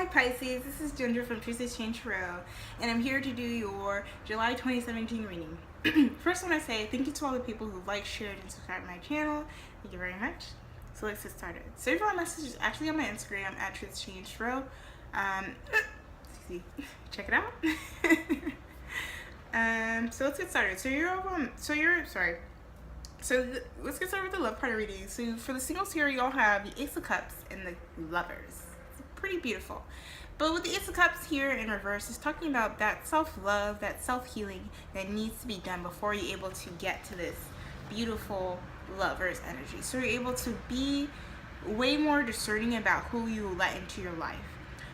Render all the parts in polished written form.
Hi Pisces, this is Ginger from Pisces Change Tarot, and I'm here to do your July 2017 reading. First I want to say thank you to all the people who liked, shared, and subscribed to my channel. Thank you very much. So let's get started. So your message is actually on my Instagram at Pisces Change Tarot. Check it out. So let's get started. Let's get started with the love part of reading. So for the singles here, y'all have the Ace of Cups and the Lovers. It's pretty beautiful. But with the Ace of Cups here in reverse, it's talking about that self-love, that self-healing that needs to be done before you're able to get to this beautiful Lover's energy. So you're able to be way more discerning about who you let into your life.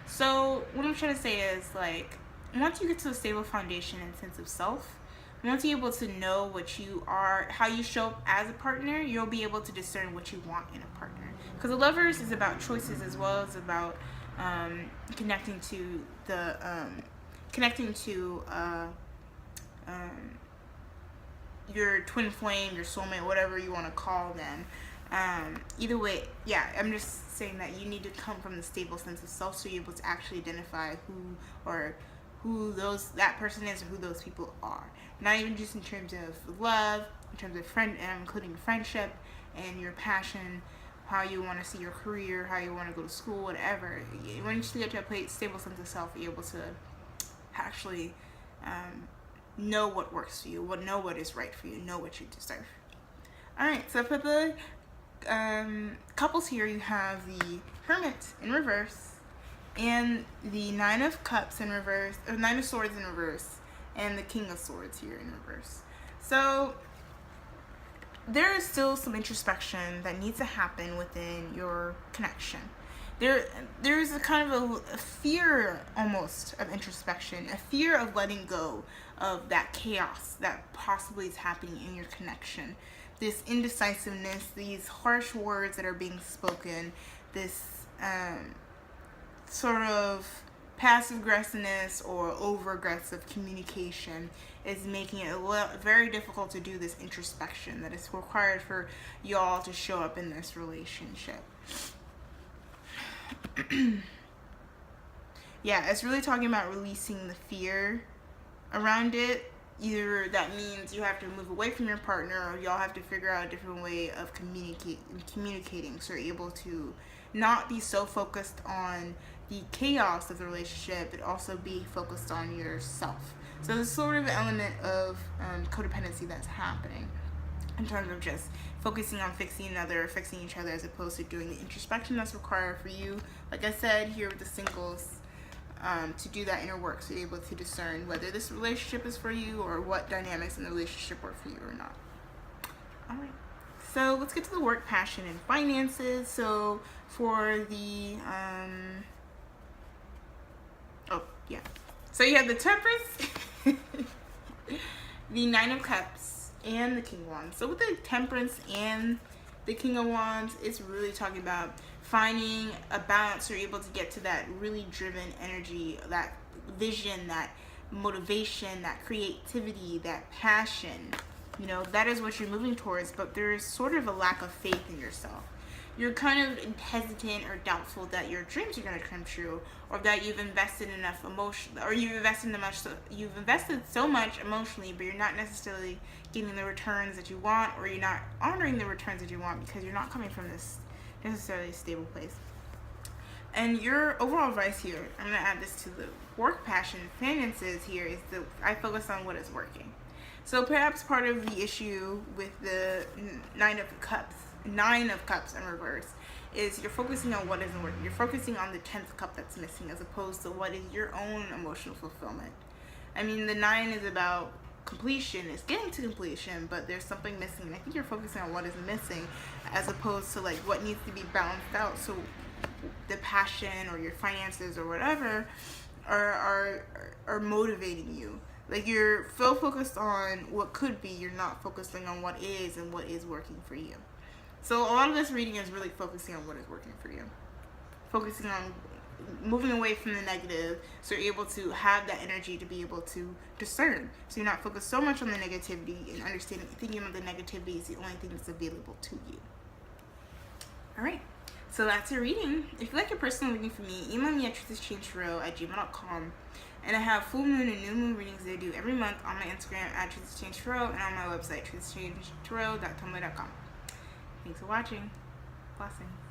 So what I'm trying to say is, like, once you get to a stable foundation and sense of self, once you're able to know what you are, how you show up as a partner, you'll be able to discern what you want in a partner. Because the Lovers is about choices as well as about connecting to your twin flame, your soulmate, whatever you want to call them. Either way, yeah, I'm just saying that you need to come from the stable sense of self so you're able to actually identify who that person is or who those people are. Not even just in terms of love, in terms of including friendship and your passion, how you want to see your career, how you want to go to school, whatever. Once you get to a stable sense of self, you're able to actually know what works for you, know what is right for you, know what you deserve. Alright, so for the couples here, you have the Hermit in reverse and the Nine of Cups in reverse, or Nine of Swords in reverse, and the King of Swords here in reverse. So there is still some introspection that needs to happen within your connection. There's a kind of a fear almost of introspection, a fear of letting go of that chaos that possibly is happening in your connection. This indecisiveness, these harsh words that are being spoken, this sort of passive aggressiveness or over aggressive communication is making it very difficult to do this introspection that is required for y'all to show up in this relationship. Yeah, it's really talking about releasing the fear around it. Either that means you have to move away from your partner, or y'all have to figure out a different way of communicating so you're able to not be so focused on the chaos of the relationship, but also be focused on yourself. So there's sort of an element of codependency that's happening in terms of just focusing on fixing each other, as opposed to doing the introspection that's required for you, like I said here with the singles, to do that inner work so you're able to discern whether this relationship is for you or what dynamics in the relationship work for you or not. Alright, so let's get to the work, passion, and finances. So for the so you have the Temperance, the Nine of Cups, and the King of Wands. So with the Temperance and the King of Wands, it's really talking about finding a balance. You're able to get to that really driven energy, that vision, that motivation, that creativity, that passion. You know, that is what you're moving towards, but there is sort of a lack of faith in yourself. You're kind of hesitant or doubtful that your dreams are going to come true, or that you've invested enough emotion, or you've invested so much emotionally, but you're not necessarily getting the returns that you want, or you're not honoring the returns that you want because you're not coming from this necessarily stable place. And your overall advice here, I'm going to add this to the work, passion, finances here, is that I focus on what is working. So perhaps part of the issue with the Nine of Cups in reverse is you're focusing on what isn't working. You're focusing on the 10th cup that's missing, as opposed to what is your own emotional fulfillment. I mean, the 9 is about completion, it's getting to completion, but there's something missing. And I think you're focusing on what is missing, as opposed to like what needs to be balanced out. So the passion or your finances or whatever are motivating you. Like, you're so focused on what could be, you're not focusing on what is and what is working for you. So a lot of this reading is really focusing on what is working for you. Focusing on moving away from the negative, so you're able to have that energy to be able to discern. So you're not focused so much on the negativity and thinking of the negativity is the only thing that's available to you. Alright, So that's a reading. If you like your personal reading for me, email me at truthschangetarot@gmail.com. And I have full moon and new moon readings that I do every month on my Instagram at truthschangetarot and on my website truthschangetarot.tumblr.com. Thanks for watching. Blessings.